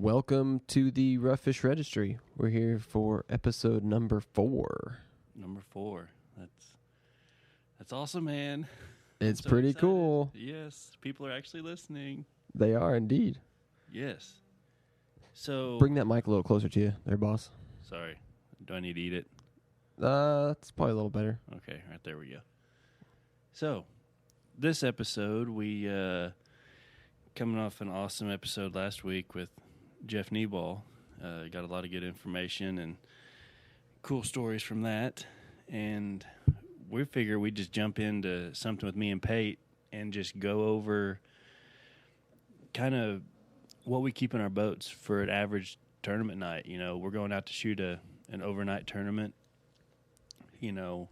Welcome to the Rough Fish Registry. We're here for episode number 4. Number 4. That's awesome, man. It's So pretty excited. cool. Yes, people are actually listening. They are indeed. Yes. So Bring that mic a little closer to you there, boss. sorry. Do I need to eat it? That's probably a little better. Okay, right there we go. So, this episode, we coming off an awesome episode last week with Jeff Kneeball. Got a lot of good information and cool stories from that. And we figure we'd just jump into something with me and Pate and just go over kind of what we keep in our boats for an average tournament night. You know, we're going out to shoot an overnight tournament. You know,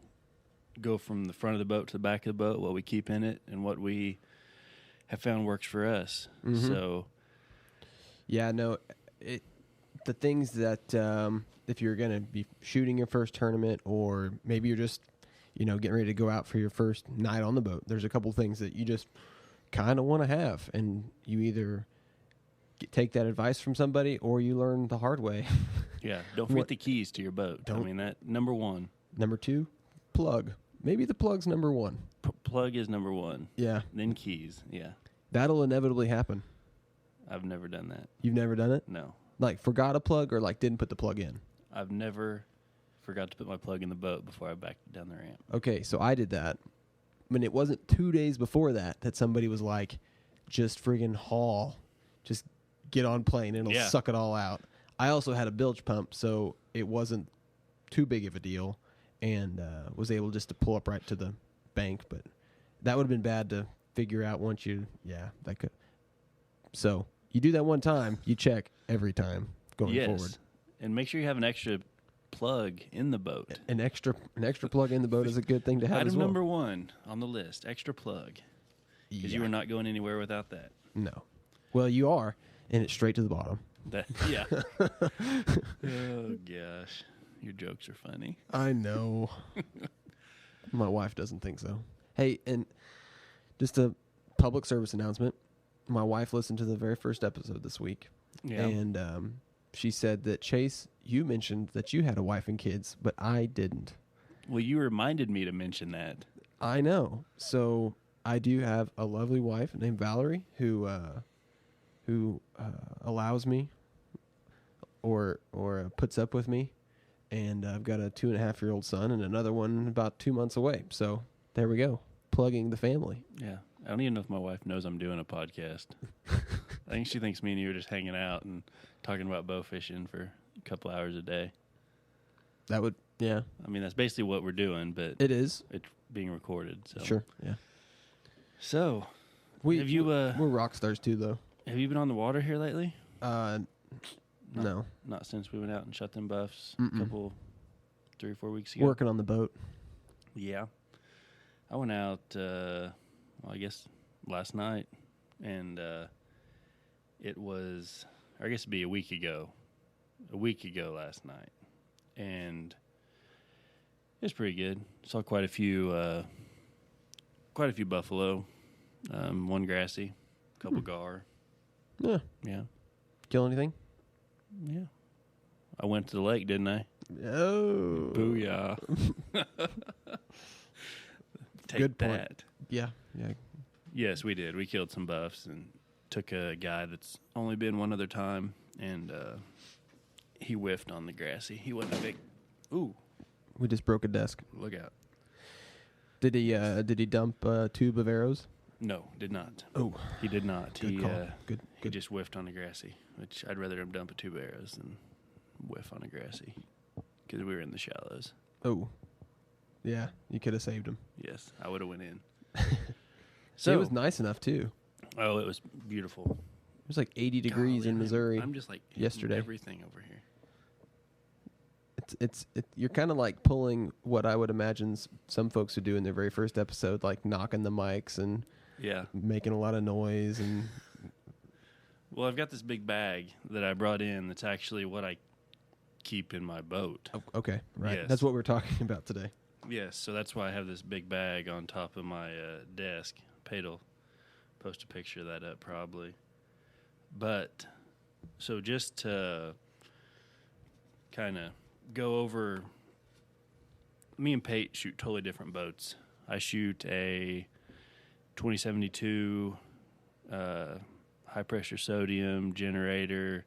go from the front of the boat to the back of the boat, what we keep in it, and what we have found works for us. Mm-hmm. So, Yeah, no, the things that if you're going to be shooting your first tournament, or maybe you're just, getting ready to go out for your first night on the boat, there's a couple things that you just kind of want to have, and you either take that advice from somebody or you learn the hard way. yeah, don't forget the keys to your boat. I mean, that number 1. Number 2, plug. Maybe the plug's number 1. Plug is number 1. Yeah. Then keys. Yeah. That'll inevitably happen. I've never done that. You've never done it? No. Like forgot a plug or like didn't put the plug in? I've never forgot to put my plug in the boat before I backed down the ramp. Okay, so I did that. I mean, it wasn't 2 days before that somebody was like, just friggin' haul. Just get on plane and it'll suck it all out. I also had a bilge pump, so it wasn't too big of a deal, and was able just to pull up right to the bank. But that would have been bad to figure out once that could. So you do that one time, you check every time going forward. And make sure you have an extra plug in the boat. An extra plug in the boat is a good thing to have. Item as well. number 1 on the list: extra plug, because you are not going anywhere without that. No. Well, you are, and it's straight to the bottom. Yeah. Oh gosh, your jokes are funny. I know. My wife doesn't think so. Hey, and just a public service announcement. My wife listened to the very first episode this week. Yeah. And she said that, Chase, you mentioned that you had a wife and kids, but I didn't. Well, you reminded me to mention that. I know. So I do have a lovely wife named Valerie who allows me or puts up with me. And I've got a 2.5-year-old son and another one about 2 months away. So there we go. Plugging the family. Yeah. I don't even know if my wife knows I'm doing a podcast. I think she thinks me and you are just hanging out and talking about bow fishing for a couple hours a day. That would, yeah. I mean, that's basically what we're doing, but it is. It's being recorded. So. Sure, yeah. So, we're rock stars too, though. Have you been on the water here lately? No. Not since we went out and shot them buffs Mm-mm. a couple, 3 or 4 weeks ago. Working on the boat. Yeah. I went out, I guess last night, and it was, I guess it'd be a week ago last night, and it was pretty good. Saw quite a few buffalo, one grassy, a couple gar. Yeah. Yeah. Kill anything? Yeah. I went to the lake, didn't I? Oh. Booyah. Take Good point. that. Yeah. Yes, we did. We killed some buffs and took a guy that's only been one other time, and he whiffed on the grassy. He wasn't a big. Ooh, We just broke a desk. look out! Did he dump a tube of arrows? No, did not. Oh. He did not. Good call. He Good. just whiffed on the grassy, which I'd rather him dump a tube of arrows than whiff on a grassy, because we were in the shallows. Oh. Yeah, you could have saved him. Yes, I would have went in. So it was nice enough too. Oh, it was beautiful. It was like 80 degrees Golly, in Missouri. I'm just like yesterday. Everything over here. You're kind of like pulling what I would imagine some folks would do in their very first episode, like knocking the mics and making a lot of noise. And well, I've got this big bag that I brought in. That's actually what I keep in my boat. Oh, okay, right. Yes. That's what we're talking about today. Yes, so that's why I have this big bag on top of my desk. Pate'll post a picture of that up probably. But So just to kind of go over, me and Pate shoot totally different boats. I shoot a 2072 high-pressure sodium generator,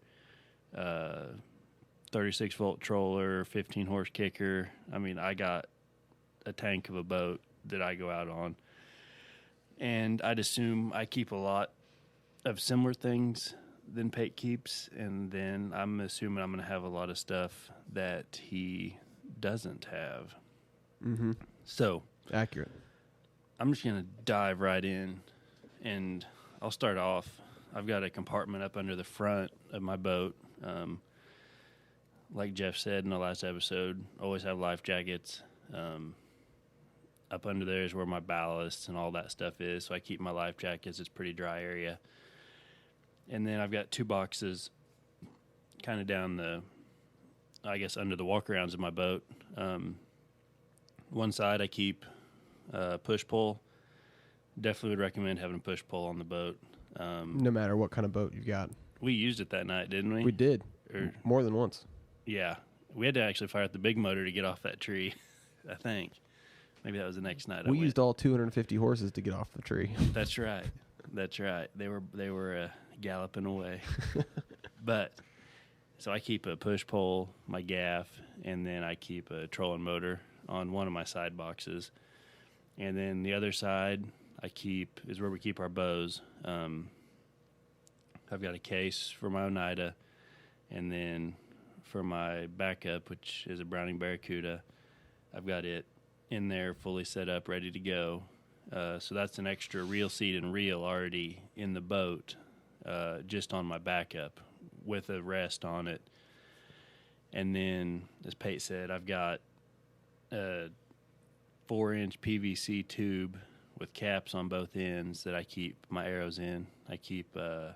36-volt troller, 15-horse kicker. I mean, I got a tank of a boat that I go out on. And I'd assume I keep a lot of similar things than Pate keeps, and then I'm assuming I'm going to have a lot of stuff that he doesn't have. Mm-hmm. So accurate. I'm just going to dive right in, and I'll start off. I've got a compartment up under the front of my boat. Like Jeff said in the last episode, always have life jackets. Up under there is where my ballasts and all that stuff is, so I keep my life jackets. It's a pretty dry area. And then I've got 2 boxes kind of down the, I guess, under the walk-arounds of my boat. One side I keep push-pull. Definitely would recommend having a push-pull on the boat. No matter what kind of boat you've got. We used it that night, didn't we? We did. More than once. Yeah. We had to actually fire up the big motor to get off that tree, I think. Maybe that was the next night. We used all 250 horses to get off the tree. That's right. That's right. They were galloping away. But so I keep a push pole, my gaff, and then I keep a trolling motor on one of my side boxes. And then the other side is where we keep our bows. I've got a case for my Oneida, and then for my backup, which is a Browning Barracuda, I've got it in there fully set up, ready to go. So that's an extra reel seat and reel already in the boat, just on my backup with a rest on it. And then, as Pate said, I've got a 4-inch PVC tube with caps on both ends that I keep my arrows in. I keep my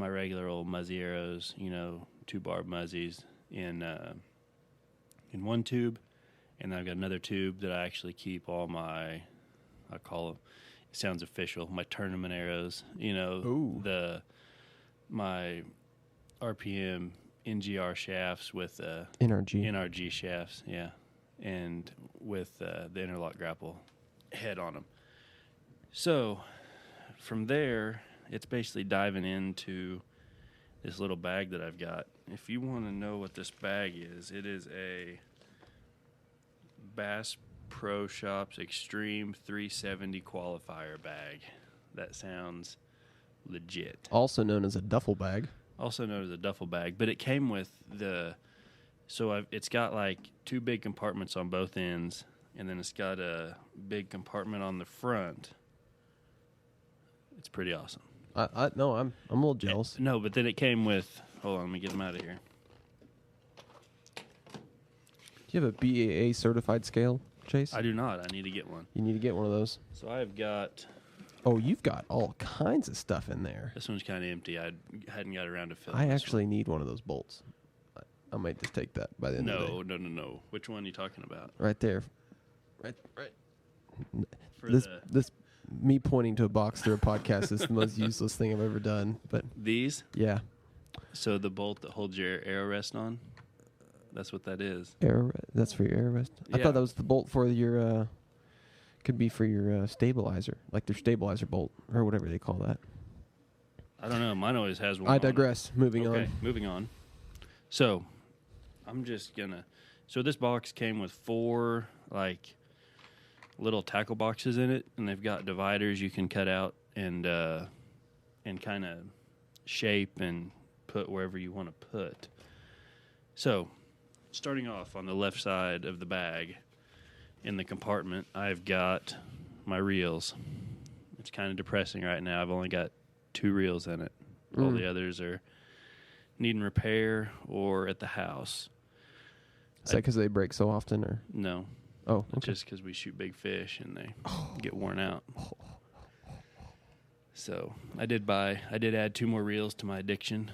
regular old muzzy arrows, 2 barb muzzies in one tube. And then I've got another tube that I actually keep all my, I call them, it sounds official, my tournament arrows. My RPM NGR shafts with NRG shafts, yeah, and with the interlock grapple head on them. So from there, it's basically diving into this little bag that I've got. If you want to know what this bag is, it is a Bass Pro Shops Extreme 370 qualifier bag. That sounds legit. Also known as a duffel bag. But it came with it's got like 2 big compartments on both ends, and then it's got a big compartment on the front. It's pretty awesome. No, I'm a little jealous. No, but then it came with, hold on, let me get them out of here. Do you have a BAA certified scale, Chase? I do not. I need to get one. You need to get one of those. So I've got... Oh, you've got all kinds of stuff in there. This one's kind of empty. I hadn't got around to filling I actually need one of those bolts. I might just take that by the end of the day. No. Which one are you talking about? Right there. Right. For this me pointing to a box through a podcast is the most useless thing I've ever done. But these? Yeah. So the bolt that holds your arrow rest on? That's what that is. That's for your arrow rest? Yeah. I thought that was the bolt for your... could be for your stabilizer, like their stabilizer bolt, or whatever they call that. I don't know. Mine always has one. I digress. Moving on. Okay, moving on. So, I'm just gonna... So this box came with 4, like, little tackle boxes in it, and they've got dividers you can cut out and kind of shape and put wherever you want to put. So, starting off on the left side of the bag, in the compartment, I've got my reels. It's kind of depressing right now. I've only got 2 reels in it. All the others are needing repair or at the house. Is that because they break so often, or no? Oh, okay. Just because we shoot big fish and they get worn out. So I did add 2 more reels to my addiction.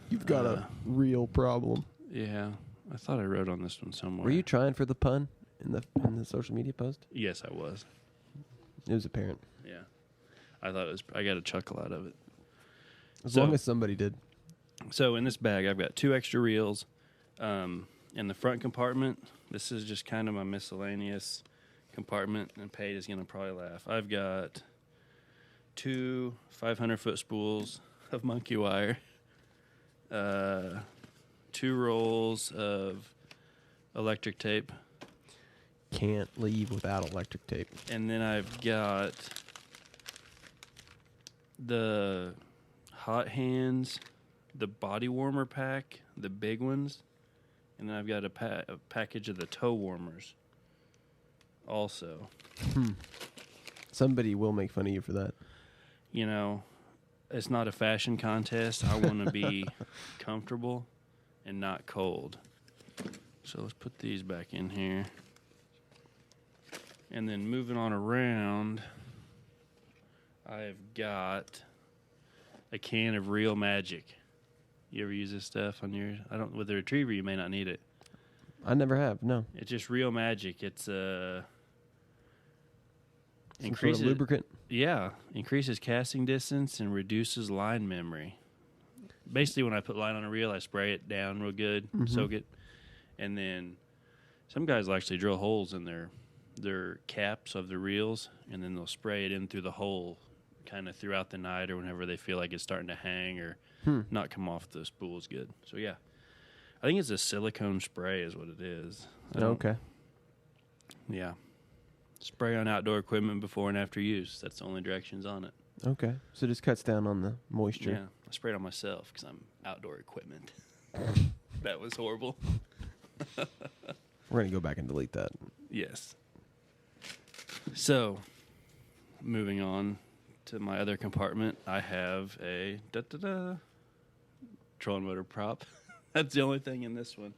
You've got a real problem. Yeah, I thought I wrote on this one somewhere. Were you trying for the pun in the social media post? Yes, I was. It was apparent. Yeah, I got a chuckle out of it. As long as somebody did. So in this bag, I've got 2 extra reels. In the front compartment, this is just kind of my miscellaneous compartment, and Paige is going to probably laugh. I've got 2 500-foot spools of monkey wire, 2 rolls of electric tape. Can't leave without electric tape. And then I've got the Hot Hands, the body warmer pack, the big ones. And then I've got a package of the toe warmers also. Somebody will make fun of you for that. You know, it's not a fashion contest. I want to be comfortable and not cold. So let's put these back in here. And then moving on around, I've got a can of Real Magic. You ever use this stuff on your? With the retriever, you may not need it. I never have. No. It's just Real Magic. It's increases sort of lubricant. Yeah, increases casting distance and reduces line memory. Basically, when I put line on a reel, I spray it down real good, soak it, and then some guys will actually drill holes in their caps of the reels, and then they'll spray it in through the hole kind of throughout the night or whenever they feel like it's starting to hang or not come off the spools good. So, yeah. I think it's a silicone spray is what it is. Okay. Yeah. Spray on outdoor equipment before and after use. That's the only directions on it. Okay. So it just cuts down on the moisture. Yeah. I sprayed on myself because I'm outdoor equipment. That was horrible. We're going to go back and delete that. Yes. So, moving on to my other compartment, I have a trolling motor prop. That's the only thing in this one.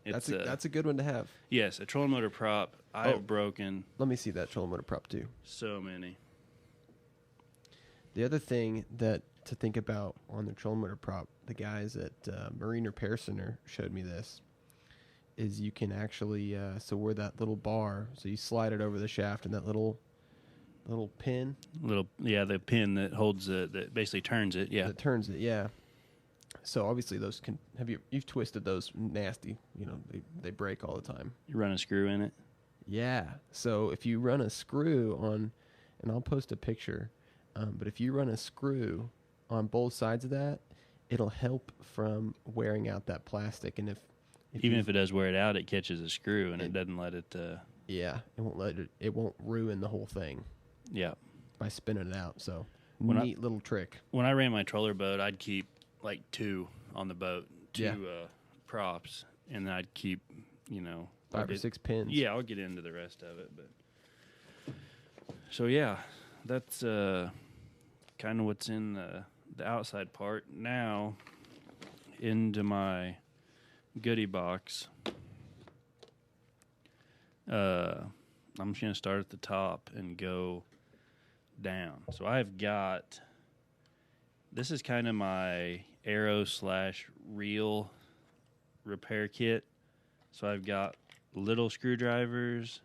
That's a good one to have. Yes, a trolling motor prop. I have broken. Let me see that trolling motor prop too. So many. The other thing that to think about on the trolling motor prop, the guys at Marine Repair Center showed me this, is you can actually, so where that little bar, so you slide it over the shaft and that little pin. The pin that holds it, that basically turns it, yeah. That turns it, yeah. So obviously those you've twisted those nasty, they break all the time. You run a screw in it? Yeah. So if you run a screw on, and I'll post a picture, but if you run a screw on both sides of that, it'll help from wearing out that plastic. And if it does wear it out, it catches a screw and it doesn't let it. Yeah, it won't ruin the whole thing. Yeah. By spinning it out. So neat little trick. When I ran my troller boat, I'd keep like 2 on the boat, 2 props, and then I'd keep 5 or 6 pins. Yeah, I'll get into the rest of it, but so yeah, that's kind of what's in the outside part. Now into my goodie box. I'm just gonna start at the top and go down. So I've got. This is kind of my arrow/reel repair kit. So I've got little screwdrivers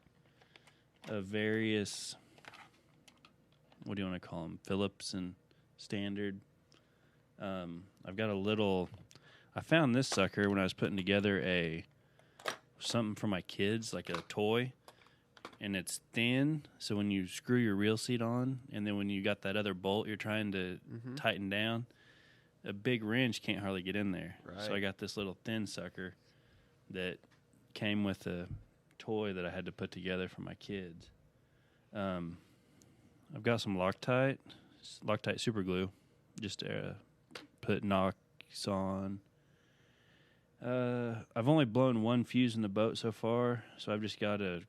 of various, what do you want to call them? Phillips and standard. I've got a little, I found this sucker when I was putting together something for my kids, like a toy. And it's thin, so when you screw your reel seat on, and then when you got that other bolt you're trying to tighten down, a big wrench can't hardly get in there. Right. So I got this little thin sucker that came with a toy that I had to put together for my kids. I've got some Loctite super glue, just to put knocks on. I've only blown 1 fuse in the boat so far, so I've just got a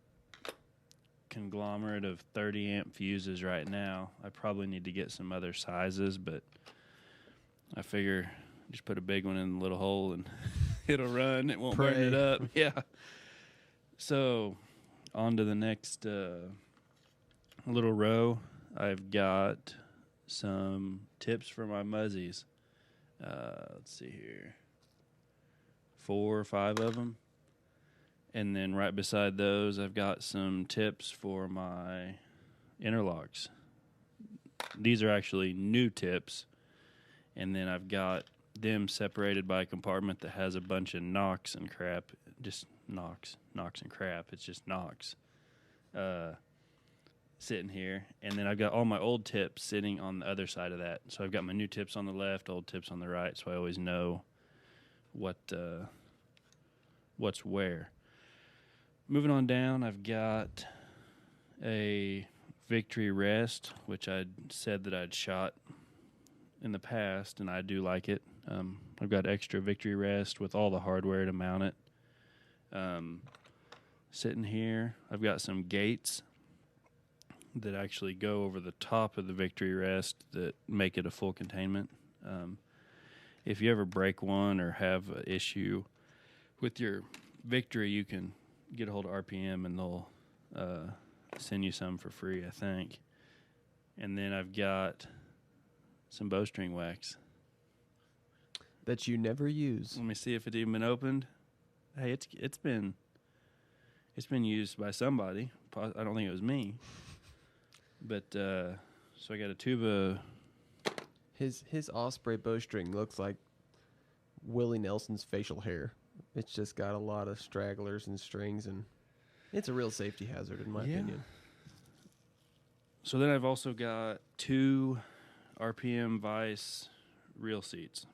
conglomerate of 30 amp fuses right now. I probably need to get some other sizes, but I figure just put a big one in the little hole and it'll run. It won't burn it up. Yeah. So on to the next little row. I've got some tips for my muzzies. Let's see here. 4 or 5 of them. And then right beside those, I've got some tips for my interlocks. These are actually new tips. And then I've got them separated by a compartment that has a bunch of knocks and crap. Just knocks and crap. It's just knocks. Sitting here, and then I've got all my old tips sitting on the other side of that. So I've got my new tips on the left, old tips on the right, so I always know what's where. Moving on down, I've got a Victory Rest, which I'd said that I'd shot in the past, and I do like it. I've got extra Victory Rest with all the hardware to mount it. Sitting here, I've got some gates that actually go over the top of the Victory Rest that make it a full containment. If you ever break one or have an issue with your Victory, you can get a hold of RPM and they'll send you some for free, I think. And then I've got some bowstring wax that you never use. Let me see if it's even been opened. Hey, it's been used by somebody. I don't think it was me. But so I got a tube of his Osprey bowstring looks like Willie Nelson's facial hair. It's just got a lot of stragglers and strings, and it's a real safety hazard in my opinion. So then I've also got 2 RPM Vice reel seats.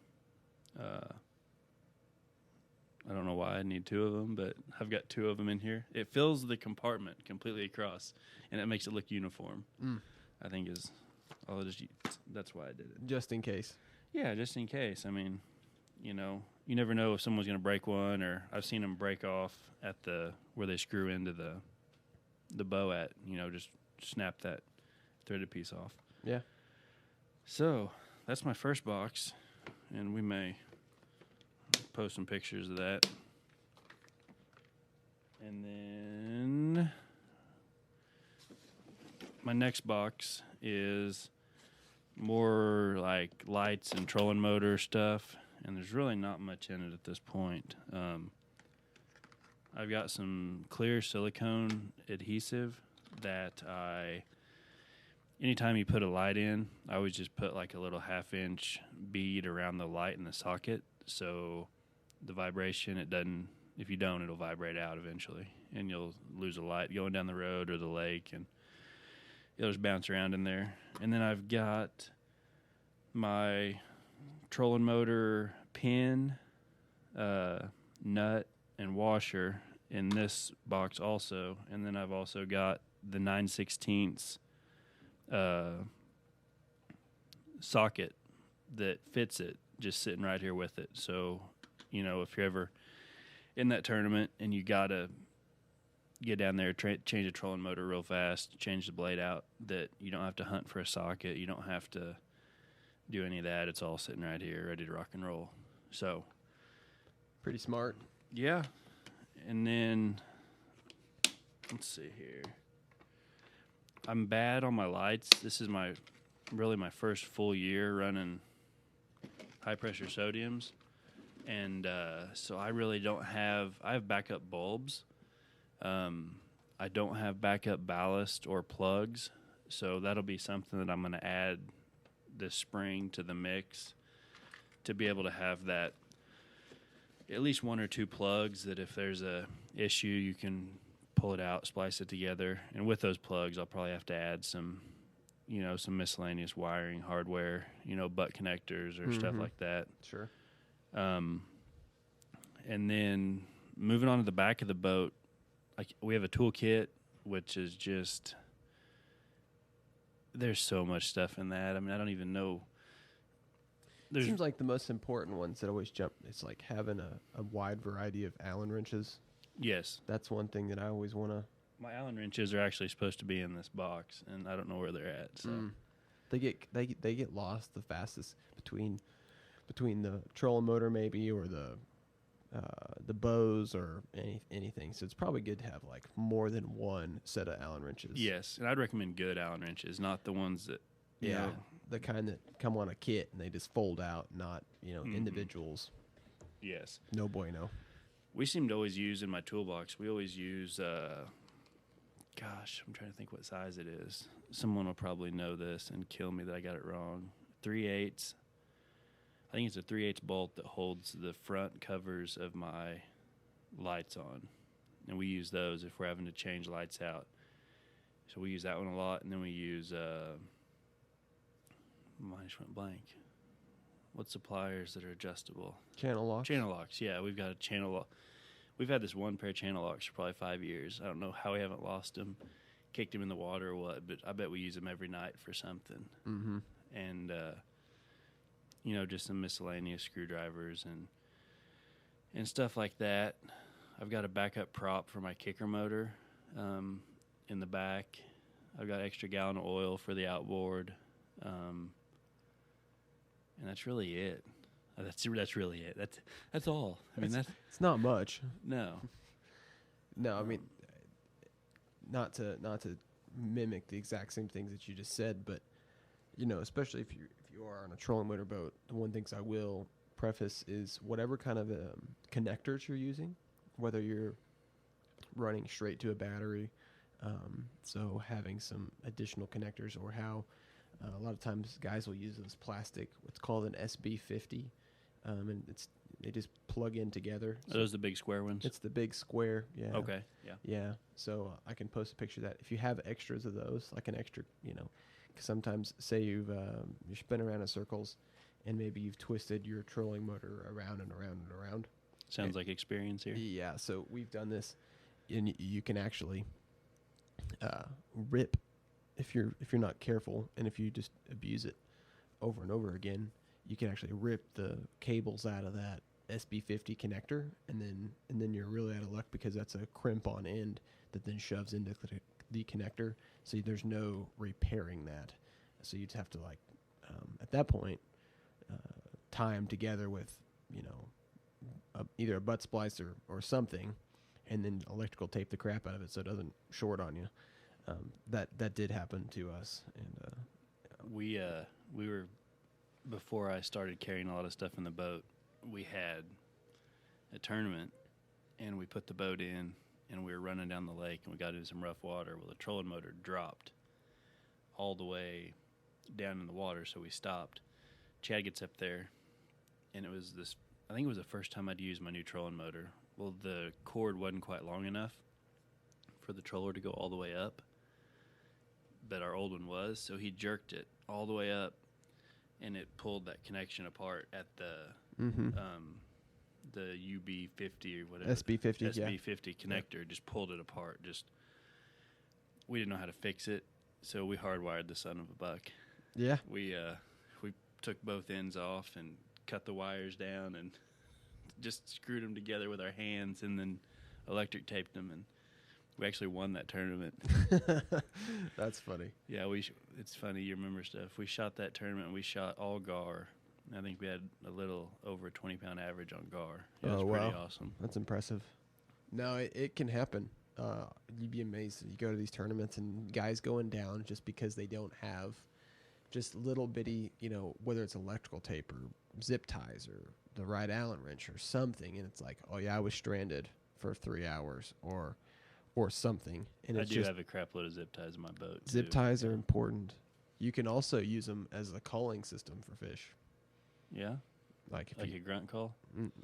I don't know why I need 2 of them, but I've got 2 of them in here. It fills the compartment completely across, and it makes it look uniform. I think that's why I did it. Just in case. Yeah, just in case. I mean, you never know if someone's going to break one, or I've seen them break off at where they screw into the bow at, just snap that threaded piece off. Yeah. So that's my first box, and we may post some pictures of that. And then my next box is more like lights and trolling motor stuff, and there's really not much in it at this point. I've got some clear silicone adhesive that anytime you put a light in, I always just put like a little 1/2-inch bead around the light in the socket, so the vibration, if you don't, it'll vibrate out eventually, and you'll lose a light going down the road or the lake, and it'll just bounce around in there. And then I've got my trolling motor pin, nut, and washer in this box also. And then I've also got the 9/16 socket that fits it, just sitting right here with it. So, if you're ever in that tournament and you got to get down there, change the trolling motor real fast, change the blade out, that you don't have to hunt for a socket. You don't have to do any of that. It's all sitting right here, ready to rock and roll. So, pretty smart. Yeah. And then, let's see here. I'm bad on my lights. This is my first full year running high-pressure sodiums. And so I really don't have... I have backup bulbs. I don't have backup ballast or plugs. So that'll be something that I'm going to add this spring to the mix to be able to have that, at least 1 or 2 plugs that if there's a issue, you can pull it out, splice it together. And with those plugs, I'll probably have to add some miscellaneous wiring, hardware, butt connectors or stuff like that. Sure. And then moving on to the back of the boat, we have a toolkit, which is just, there's so much stuff in that. I mean, I don't even know. Seems like the most important ones that always jump. It's like having a wide variety of Allen wrenches. Yes. That's one thing that I always want to. My Allen wrenches are actually supposed to be in this box, and I don't know where they're at. So they get lost the fastest between the trolling motor maybe, or the bows or anything. So it's probably good to have like more than one set of Allen wrenches. Yes, and I'd recommend good Allen wrenches, not the ones that the kind that come on a kit and they just fold out, not individuals. Yes. No bueno. We seem to always use in my toolbox. We always use. Gosh, I'm trying to think what size it is. Someone will probably know this and kill me that I got it wrong. 3/8 I think it's a 3/8 bolt that holds the front covers of my lights on. And we use those if we're having to change lights out. So we use that one a lot. And then we use, mine just went blank. What suppliers that are adjustable? Channel locks. Channel locks, yeah. We've got a channel lock. We've had this one pair of channel locks for probably 5 years. I don't know how we haven't lost them, kicked them in the water or what, but I bet we use them every night for something. Mm-hmm. And, you know, just some miscellaneous screwdrivers and stuff like that. I've got a backup prop for my kicker motor in the back. I've got extra gallon of oil for the outboard. And that's really it. That's really it. That's all. I mean, it's not much. No. No, I mean, not to mimic the exact same things that you just said, but you know, especially if you are on a trolling motor boat, the one things I will preface is whatever kind of connectors you're using, whether you're running straight to a battery, so having some additional connectors, or how a lot of times guys will use this plastic, what's called an SB50, and they just plug in together. Are those the big square ones? It's the big square, yeah. Okay, yeah. Yeah, so I can post a picture of that. If you have extras of those, like an extra, you know, 'cause sometimes say you're spinning around in circles, and maybe you've twisted your trolling motor around and around and around. Sounds like experience here. Yeah, so we've done this, and you can actually rip if you're not careful, and if you just abuse it over and over again, you can actually rip the cables out of that SB50 connector, and then you're really out of luck, because that's a crimp on end that then shoves into the connector. So there's no repairing that. So you'd have to at that point tie them together with, you know, either a butt splice or something, and then electrical tape the crap out of it so it doesn't short on you. That did happen to us, and we were, before I started carrying a lot of stuff in the boat, we had a tournament, and we put the boat in, and we were running down the lake, and we got into some rough water. Well, the trolling motor dropped all the way down in the water, so we stopped. Chad gets up there, and I think it was the first time I'd used my new trolling motor. Well, the cord wasn't quite long enough for the troller to go all the way up, but our old one was, so he jerked it all the way up, and it pulled that connection apart at the UB50 or whatever. SB50 connector. Yeah. Just pulled it apart. We didn't know how to fix it, so we hardwired the son of a buck. Yeah. We took both ends off and cut the wires down and just screwed them together with our hands, and then electric taped them, and we actually won that tournament. That's funny. Yeah, it's funny you remember stuff. We shot that tournament, and we shot all gar. I think we had a little over a 20-pound average on gar. It was pretty awesome. That's impressive. No, it can happen. You'd be amazed. You go to these tournaments, and guys going down just because they don't have just little bitty, you know, whether it's electrical tape or zip ties or the right Allen wrench or something, and it's like, oh yeah, I was stranded for 3 hours or something. And I it's do just, have a crap load of zip ties in my boat. Zip ties are important. You can also use them as a culling system for fish. Yeah, like a grunt call.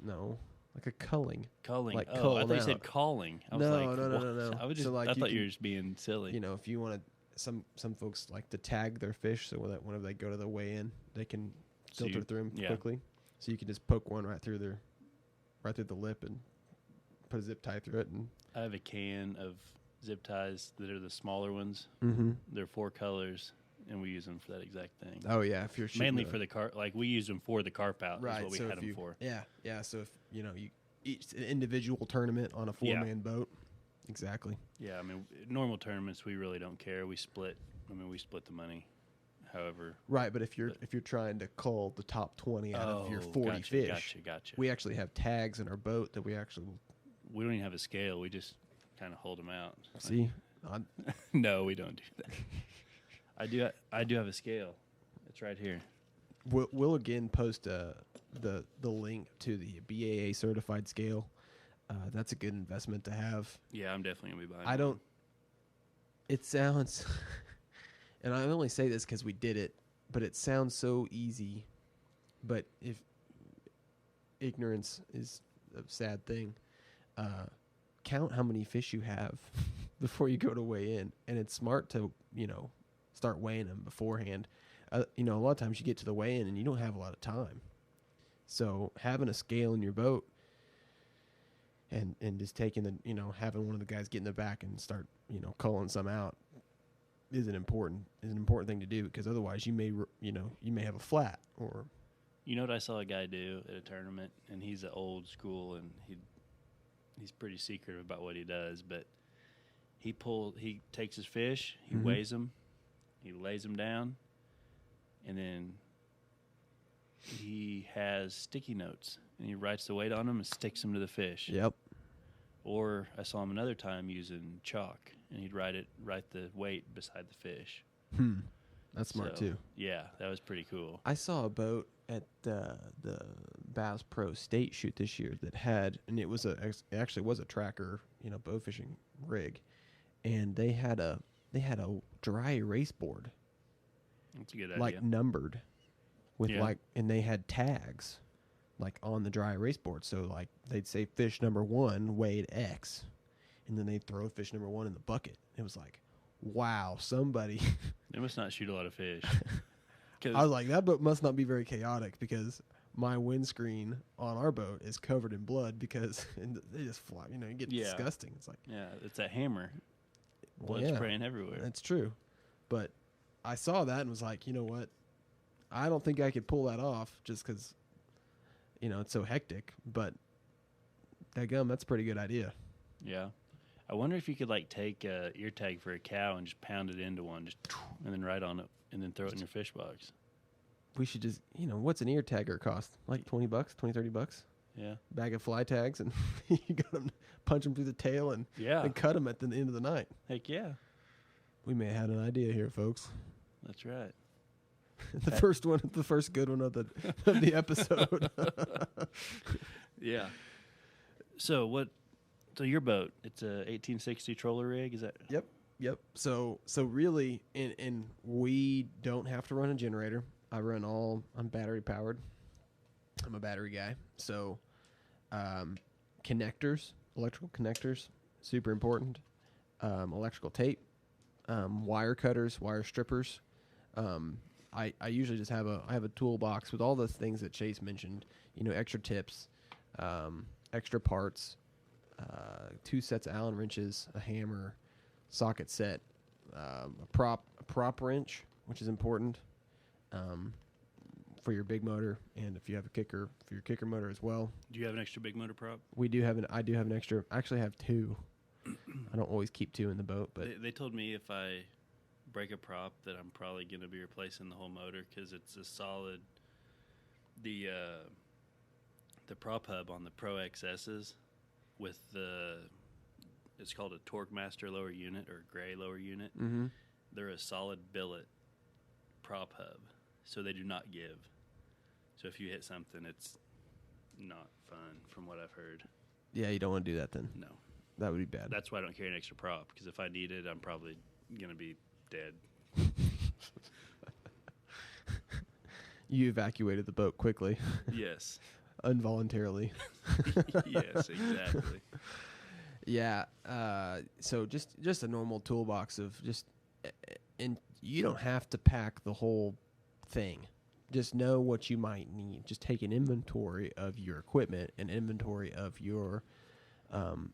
No, like a culling. Culling. Like I thought you said calling. I was no, like, no. I was just. So like I thought you were just being silly. You know, if you want to, some folks like to tag their fish, so whenever they go to the weigh-in, they can filter through them quickly. So you can just poke one right through the lip and put a zip tie through it. And I have a can of zip ties that are the smaller ones. Mm-hmm. They're 4 colors, and we use them for that exact thing. Oh yeah, if you're mainly for the carp, like we use them for the carp out. Right, is what we had them for. Yeah. So if you know, you each individual tournament on a 4-man boat, exactly. Yeah, I mean, normal tournaments we really don't care. We split. I mean, we split the money. However, right, but if you're trying to cull the top 20 out of your 40 fish, gotcha. We actually have tags in our boat that we don't even have a scale. We just kind of hold them out. See, no, we don't do that. I do have a scale. It's right here. We'll again post the link to the BAA certified scale. That's a good investment to have. Yeah, I'm definitely gonna be buying. I don't. It sounds, and I only say this because we did it, but it sounds so easy. But ignorance is a sad thing. Count how many fish you have before you go to weigh in, and it's smart to start weighing them beforehand. A lot of times you get to the weigh-in and you don't have a lot of time, so having a scale in your boat and just taking having one of the guys get in the back and start calling some out is an important thing to do, because otherwise you may have a flat. Or what I saw a guy do at a tournament, and he's an old school, and he's pretty secretive about what he does, but he takes his fish, he weighs them, he lays them down, and then he has sticky notes, and he writes the weight on them and sticks them to the fish. Yep. Or I saw him another time using chalk, and he'd write the weight beside the fish. That's smart too. Yeah, that was pretty cool. I saw a boat at the Bass Pro State shoot this year that had, and it actually was a tracker, bow fishing rig, and they had a dry erase board. That's a good idea. Like numbered with and they had tags like on the dry erase board. So like they'd say fish number 1 weighed X, and then they'd throw fish number 1 in the bucket. It was like, wow, somebody. They must not shoot a lot of fish. I was like, that boat must not be very chaotic, because my windscreen on our boat is covered in blood because they just fly. You get disgusting. It's like, it's a hammer. Blood spraying everywhere. That's true. But I saw that and was like, you know what? I don't think I could pull that off just because, it's so hectic. But daggum, that's a pretty good idea. Yeah. I wonder if you could take a ear tag for a cow and just pound it into one, and then write on it, and then throw it in your fish box. We should just, what's an ear tagger cost? Like $20, $30? Yeah. Bag of fly tags, and you got them, punch them through the tail, and cut them at the end of the night. Heck yeah. We may have had an idea here, folks. That's right. the first good one of the episode. Yeah. So your boat, it's a 1860 troller rig, is that? Yep. So really, and we don't have to run a generator. I'm battery powered. I'm a battery guy. So, electrical connectors, super important. Electrical tape, wire cutters, wire strippers. I usually just have a toolbox with all those things that Chase mentioned. Extra tips, extra parts, 2 sets of Allen wrenches, a hammer, socket set, a prop wrench, which is important for your big motor, and if you have a kicker, for your kicker motor as well. Do you have an extra big motor prop? I do have an extra. I actually have 2. I don't always keep 2 in the boat, but they told me if I break a prop that I'm probably going to be replacing the whole motor, because it's a solid. The prop hub on the Pro XS's with it's called a Torque Master lower unit, or gray lower unit. Mm-hmm. They're a solid billet prop hub, so they do not give. So if you hit something, it's not fun, from what I've heard. Yeah, you don't want to do that then. No. That would be bad. That's why I don't carry an extra prop, because if I need it, I'm probably going to be dead. You evacuated the boat quickly. Yes. Involuntarily. Yes, exactly. Yeah. So just a normal toolbox of and you don't have to pack the whole thing. Just know what you might need. Just take an inventory of your equipment, an inventory of your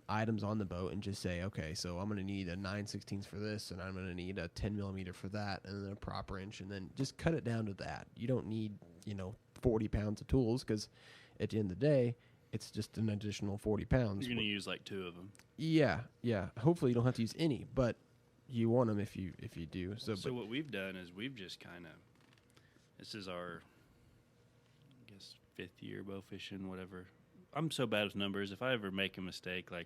items on the boat, and just say, okay, so I'm going to need a 9/16 for this, and I'm going to need a 10 millimeter for that, and then a prop wrench, and then just cut it down to that. You don't need 40 pounds of tools, because at the end of the day, it's just an additional 40 pounds. You're going to use 2 of them. Yeah. Hopefully you don't have to use any, but you want them if you do. So what we've done is we've just kind of, this is our, I guess, 5th year bow fishing, whatever. I'm so bad with numbers. If I ever make a mistake, I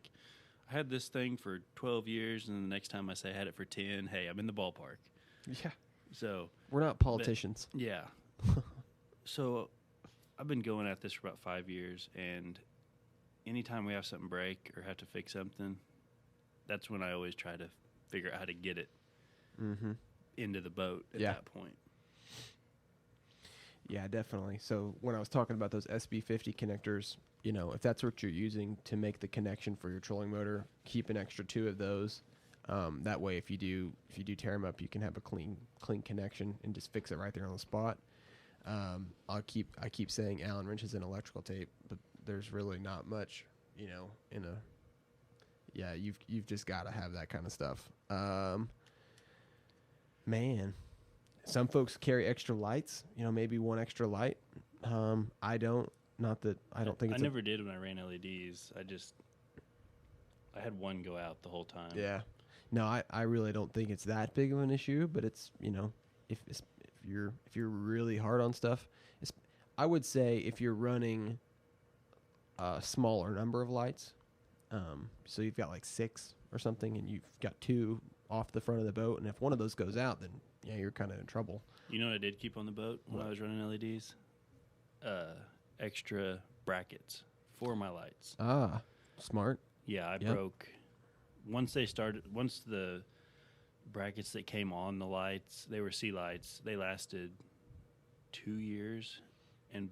had this thing for 12 years, and the next time I say I had it for 10, hey, I'm in the ballpark. Yeah. So we're not politicians. Yeah. So I've been going at this for about 5 years, and anytime we have something break or have to fix something, that's when I always try to figure out how to get it into the boat at that point. Yeah, definitely. So when I was talking about those SB50 connectors, if that's what you're using to make the connection for your trolling motor, keep an extra 2 of those. That way, if you do tear them up, you can have a clean connection and just fix it right there on the spot. I keep saying Allen wrenches and electrical tape, but there's really not much, you've just got to have that kind of stuff. Man, some folks carry extra lights, maybe one extra light. I don't. Not that I don't think I never did when I ran LEDs. I had one go out the whole time. Yeah. No, I really don't think it's that big of an issue, but it's, if you're really hard on stuff, I would say if you're running a smaller number of lights, so you've got like 6 or something, and you've got 2 off the front of the boat, and if one of those goes out, then yeah, you're kind of in trouble. You know what I did keep on the boat when I was running LEDs? Extra brackets for my lights. Ah, smart. Yeah, I broke. Once the brackets that came on the lights, they were sea lights. They lasted 2 years,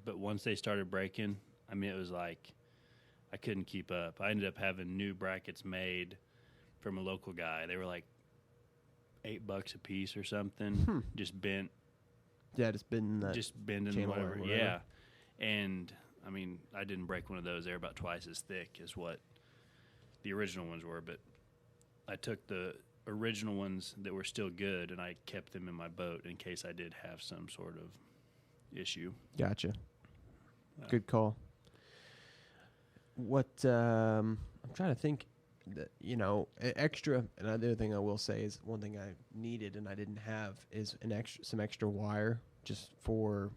but once they started breaking, I mean, it was like I couldn't keep up. I ended up having new brackets made from a local guy. They were like $8 a piece or something, just bent. Yeah, just bending whatever. Yeah, and I mean, I didn't break one of those. They're about twice as thick as what the original ones were, but I took the original ones that were still good, and I kept them in my boat in case I did have some sort of issue. Gotcha. Good call. What I'm trying to think that, extra. Another thing I will say is one thing I needed and I didn't have is some extra wire just for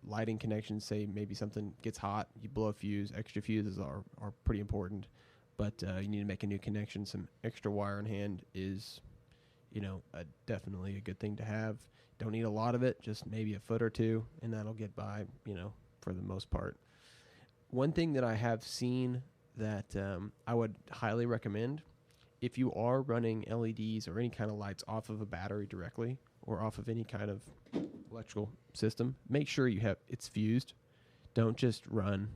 lighting connections. Say maybe something gets hot, you blow a fuse. Extra fuses are pretty important, but you need to make a new connection. Some extra wire in hand is definitely a good thing to have. Don't need a lot of it, just maybe a foot or 2, and that'll get by for the most part. One thing that I have seen that I would highly recommend, if you are running LEDs or any kind of lights off of a battery directly or off of any kind of electrical system, make sure it's fused. Don't just run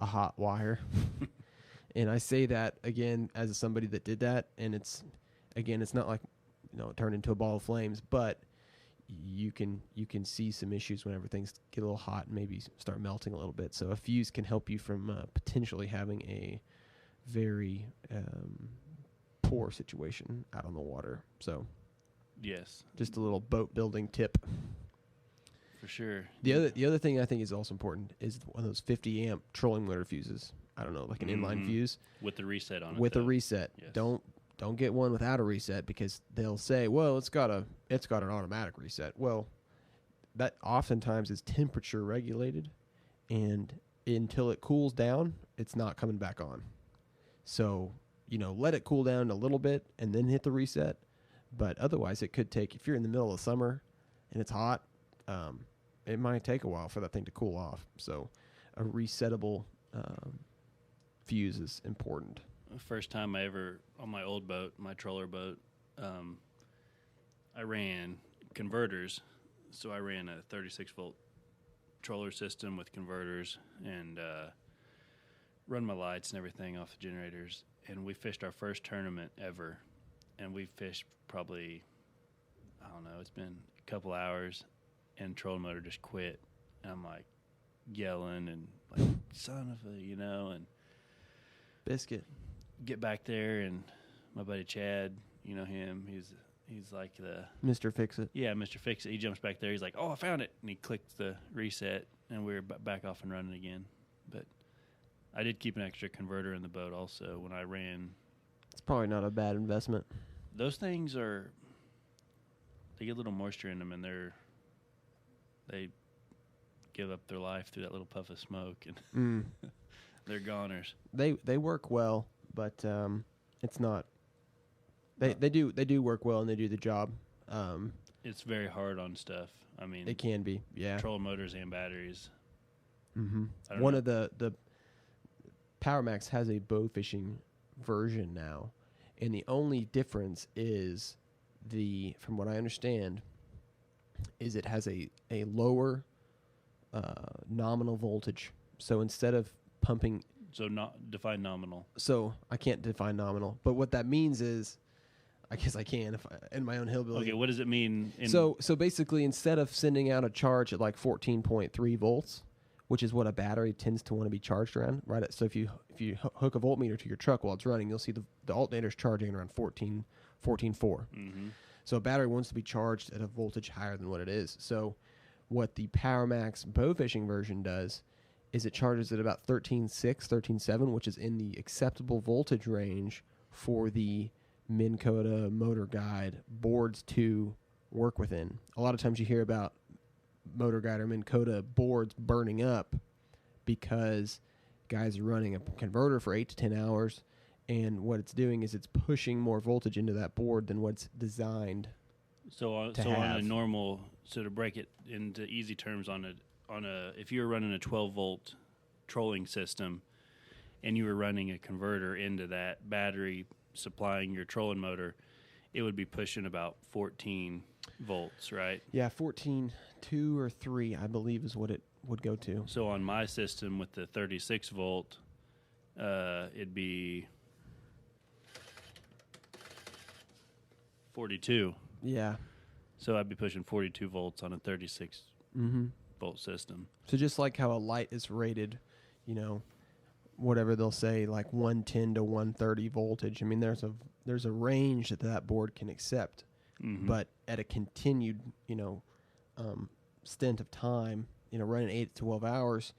a hot wire. And I say that again as somebody that did that, and it's not like it turned into a ball of flames, but you can see some issues whenever things get a little hot and maybe start melting a little bit. So a fuse can help you from potentially having a very poor situation out on the water. So yes, just a little boat building tip for sure. The other thing I think is also important is one of those 50 amp trolling motor fuses. I don't know, like an inline fuse with the reset on it. With a reset. Yes. Don't get one without a reset, because they'll say, well, it's got an automatic reset. Well, that oftentimes is temperature regulated, and until it cools down, it's not coming back on. So, let it cool down a little bit and then hit the reset. But otherwise, it could take, if you're in the middle of summer and it's hot, it might take a while for that thing to cool off. So a resettable fuse is important. First time I ever, on my old boat, my troller boat, I ran converters. So I ran a 36-volt troller system with converters and run my lights and everything off the generators. And we fished our first tournament ever. And we fished probably, I don't know, it's been a couple hours, and trolling motor just quit. And I'm like yelling and like, son of a, and biscuit. Get back there, and my buddy Chad, him, he's like the Mr. Fix-It. Yeah, Mr. Fix-It. He jumps back there. He's like, oh, I found it. And he clicked the reset, and we were back off and running again. But I did keep an extra converter in the boat also when I ran. It's probably not a bad investment. Those things they get a little moisture in them, and they give up their life through that little puff of smoke, and they're goners. They work well, but it's not. They do work well, and they do the job. It's very hard on stuff. I mean, it can be, yeah. Trolling motors and batteries. Mm-hmm. One of the PowerMax has a bow fishing version now, and the only difference is from what I understand, is it has a lower nominal voltage. So instead of pumping, So not define nominal. so I can't define nominal, but what that means is, I guess I can if I, in my own hillbilly. Okay, what does it mean? So basically, instead of sending out a charge at like 14.3 volts, which is what a battery tends to want to be charged around, right? So if you hook a voltmeter to your truck while it's running, you'll see the alternator's charging around 14.4. Mm-hmm. So a battery wants to be charged at a voltage higher than what it is. So what the PowerMax bow fishing version does is it charges at about 13.6, 13.7, which is in the acceptable voltage range for the Minn Kota Motor Guide boards to work within. A lot of times you hear about Motor Guide or Minn Kota boards burning up because guys are running a converter for 8 to 10 hours, and what it's doing is it's pushing more voltage into that board than what's designed. So to on have. a normal, so to break it into easy terms, on a if you're running a 12 volt trolling system, and you were running a converter into that battery supplying your trolling motor, it would be pushing about 14 volts, right? Yeah, 14.2 or 3, I believe, is what it would go to. So on my system with the 36 volt, it'd be 42. Yeah. So I'd be pushing 42 volts on a 36 Mm-hmm. volt system. So just like how a light is rated, whatever they'll say, like 110 to 130 voltage. I mean, there's a range that board can accept, Mm-hmm. but at a continued, stint of time, running 8 to 12 hours,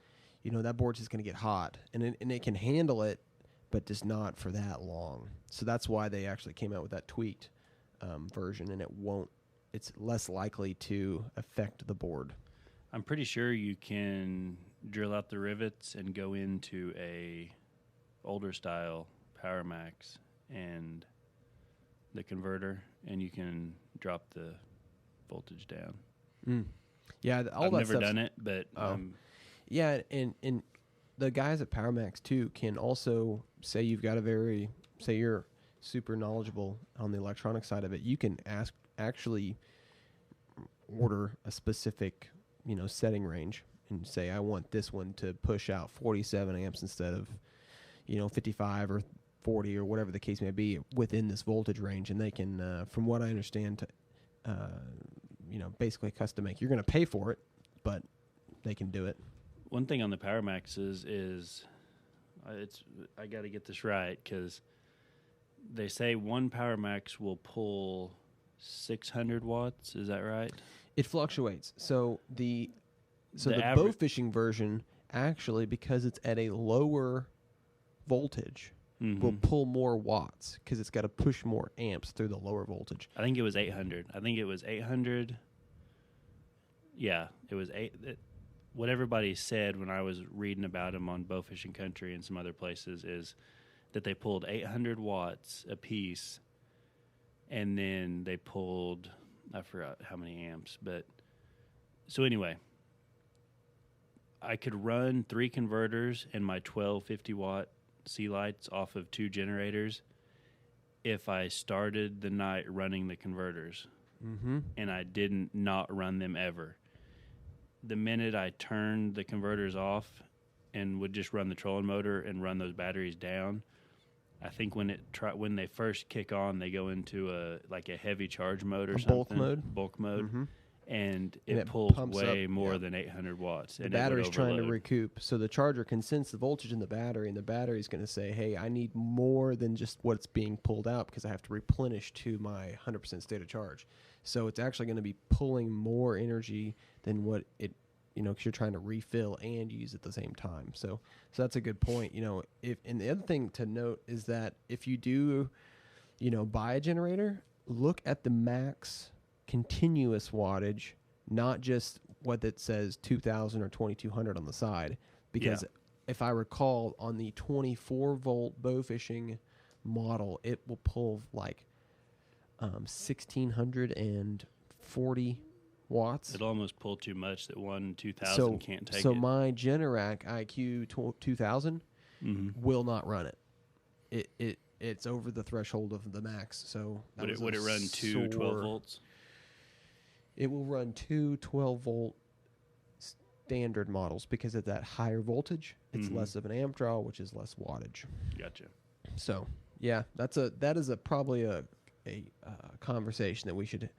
that board's just going to get hot, and it can handle it, but just not for that long. So that's why they actually came out with that tweaked version, and it's less likely to affect the board. I'm pretty sure you can drill out the rivets and go into a older style PowerMax and the converter, and you can drop the voltage down. Mm. Yeah, I've never done it, but yeah, and the guys at PowerMax too can also say say you're super knowledgeable on the electronic side of it. You can actually order a specific setting range and say, I want this one to push out 47 amps instead of 55 or 40 or whatever the case may be within this voltage range, and they can from what I understand basically custom make. You're going to pay for it, but they can do it. One thing on the PowerMaxes is I got to get this right, because they say one PowerMax will pull 600 watts. Is that right? It fluctuates. So the The bow fishing version, actually, because it's at a lower voltage, Mm-hmm. will pull more watts because it's got to push more amps through the lower voltage. I think it was 800. Yeah, it was what everybody said when I was reading about them on Bow Fishing Country and some other places is that they pulled 800 watts a piece, and then they pulled, I forgot how many amps, but so anyway, I could run 3 converters and my 12 50-watt sea lights off of 2 generators if I started the night running the converters. Mm-hmm. And I didn't not run them ever. The minute I turned the converters off and would just run the trolling motor and run those batteries down, I think when they first kick on, they go into a heavy charge mode or something. Bulk mode. Mm-hmm. And it pulls way up, more than 800 watts. The battery's trying to recoup. So the charger can sense the voltage in the battery, and the battery's going to say, hey, I need more than just what's being pulled out because I have to replenish to my 100% state of charge. So it's actually going to be pulling more energy than what it, because you're trying to refill and use at the same time. So that's a good point. And the other thing to note is that if you do, buy a generator, look at the max continuous wattage, not just what it says 2000 or 2200 on the side, because if I recall, on the 24 volt bow fishing model, it will pull like 1640 watts. It'll almost pull too much that one 2000 can't take it. So my Generac IQ 2000 will not run it. It's over the threshold of the max. So would it run 12 volts? It will run 2 12 volt standard models because at that higher voltage, it's less of an amp draw, which is less wattage. Gotcha. So yeah, that is probably a conversation that we should,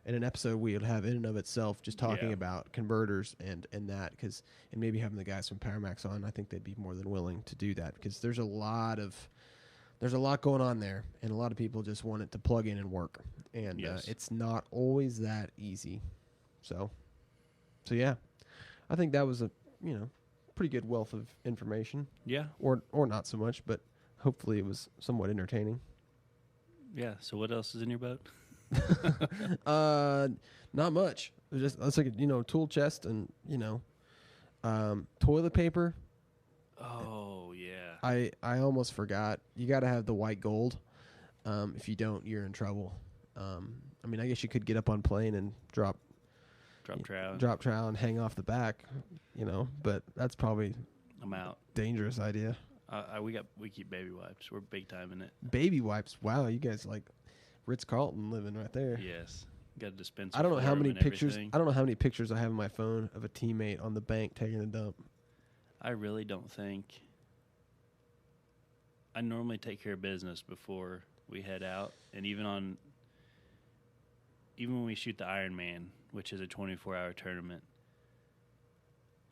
in an episode we would have in and of itself, just talking about converters and that, and maybe having the guys from PowerMax on. I think they'd be more than willing to do that because there's a lot going on there, and a lot of people just want it to plug in and work, and it's not always that easy. So yeah, I think that was a pretty good wealth of information. Yeah, or not so much, but hopefully it was somewhat entertaining. Yeah. So what else is in your boat? Not much. Let's like tool chest and toilet paper. Oh yeah. I almost forgot. You got to have the white gold. If you don't, you're in trouble. I mean, I guess you could get up on plane and drop trowel and hang off the back, but that's probably I'm out. Dangerous idea. We keep baby wipes. We're big time in it. Baby wipes. Wow, you guys like Ritz-Carlton living right there. Yes. Got a dispenser. I don't know how many pictures. I don't know how many pictures I have on my phone of a teammate on the bank taking a dump. I really don't think. I normally take care of business before we head out, and even when we shoot the Ironman, which is a 24-hour tournament,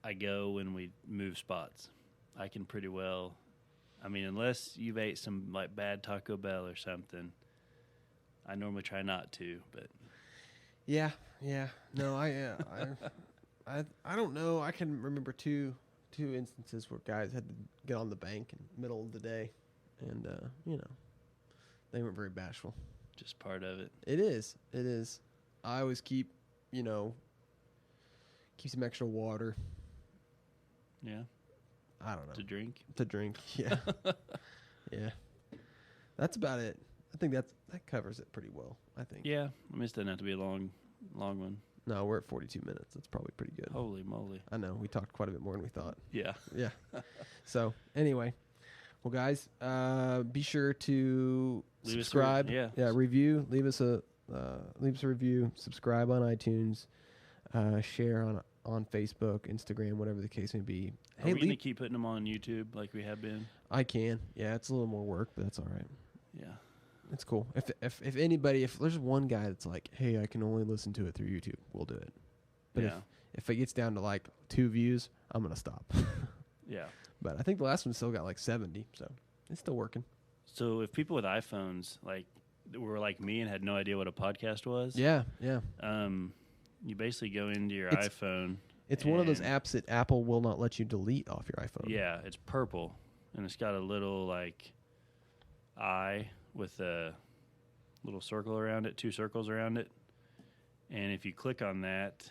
I go when we move spots. I can pretty well. I mean, unless you've ate some like bad Taco Bell or something, I normally try not to. But yeah. No, I don't know. I can remember two instances where guys had to get on the bank in the middle of the day, and they weren't very bashful. Just part of it. It is. I always keep some extra water. Yeah. I don't know. To drink. Yeah. Yeah. That's about it. I think that covers it pretty well, I think. Yeah. I mean, it doesn't have to be a long one. No, we're at 42 minutes. That's probably pretty good. Holy moly. I know. We talked quite a bit more than we thought. Yeah. Yeah. So, anyway. Well, guys, be sure to subscribe. Review. Leave us a review. Subscribe on iTunes. Share on Facebook, Instagram, whatever the case may be. Are we going to keep putting them on YouTube like we have been? I can. Yeah, it's a little more work, but that's all right. Yeah. It's cool. If there's one guy that's like, hey, I can only listen to it through YouTube, we'll do it. But if it gets down to like 2 views, I'm going to stop. Yeah. But I think the last one still got like 70, so it's still working. So if people with iPhones were like me and had no idea what a podcast was, yeah, you basically go into your iPhone. It's one of those apps that Apple will not let you delete off your iPhone. Yeah, it's purple, and it's got a little like eye with a little circle around it, 2 circles around it, and if you click on that,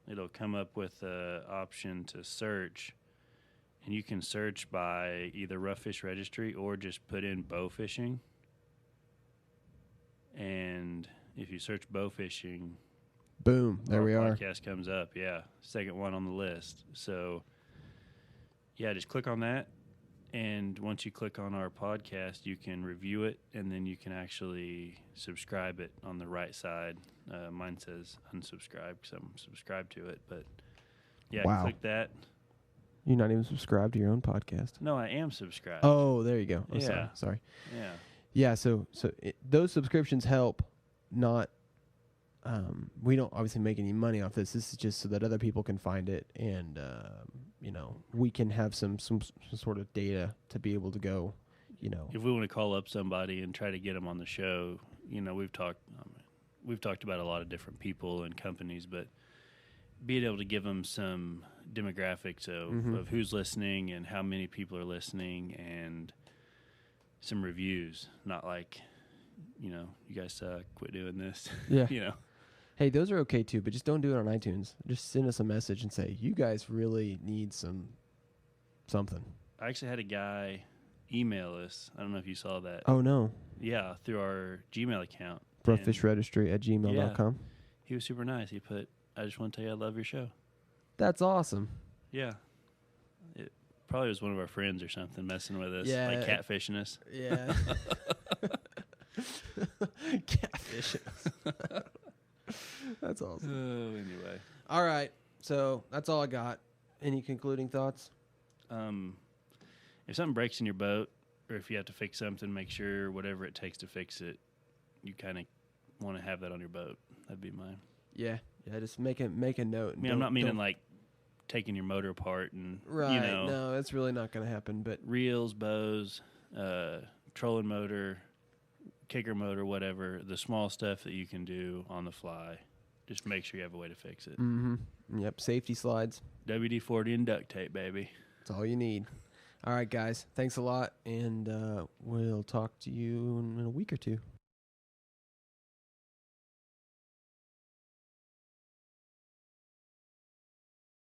it'll come up with an option to search. And you can search by either Rough Fish Registry or just put in bow fishing. And if you search bow fishing, boom, there we are. Podcast comes up, yeah. Second one on the list. So, yeah, just click on that. And once you click on our podcast, you can review it, and then you can actually subscribe it on the right side. Mine says unsubscribe because I'm subscribed to it. But, yeah, click that. You're not even subscribed to your own podcast. No, I am subscribed. Oh, there you go. Oh, sorry. Yeah. Yeah. So those subscriptions help. Not. We don't obviously make any money off this. This is just so that other people can find it, and we can have some sort of data to be able to go. If we want to call up somebody and try to get them on the show, we've talked about a lot of different people and companies, but being able to give them some demographics of who's listening and how many people are listening and some reviews, not like, you guys suck, quit doing this. Yeah. Hey, those are okay too, but just don't do it on iTunes. Just send us a message and say, you guys really need something. I actually had a guy email us. I don't know if you saw that. Oh, no. Yeah, through our Gmail account. roughfishregistry@gmail.com. Yeah, he was super nice. He put, I just want to tell you I love your show. That's awesome. Yeah. It probably was one of our friends or something messing with us, like catfishing us. Yeah. Catfishing us. That's awesome. Anyway. All right. So that's all I got. Any concluding thoughts? If something breaks in your boat, or if you have to fix something, make sure whatever it takes to fix it, you kind of want to have that on your boat. That'd be mine. Yeah. Just make a note. I mean, I'm not meaning like taking your motor apart and right. No, that's really not going to happen. But reels, bows, trolling motor, kicker motor, whatever, the small stuff that you can do on the fly. Just make sure you have a way to fix it. Mm-hmm. Yep. Safety slides. WD-40 and duct tape, baby. That's all you need. All right, guys. Thanks a lot, and we'll talk to you in a week or two.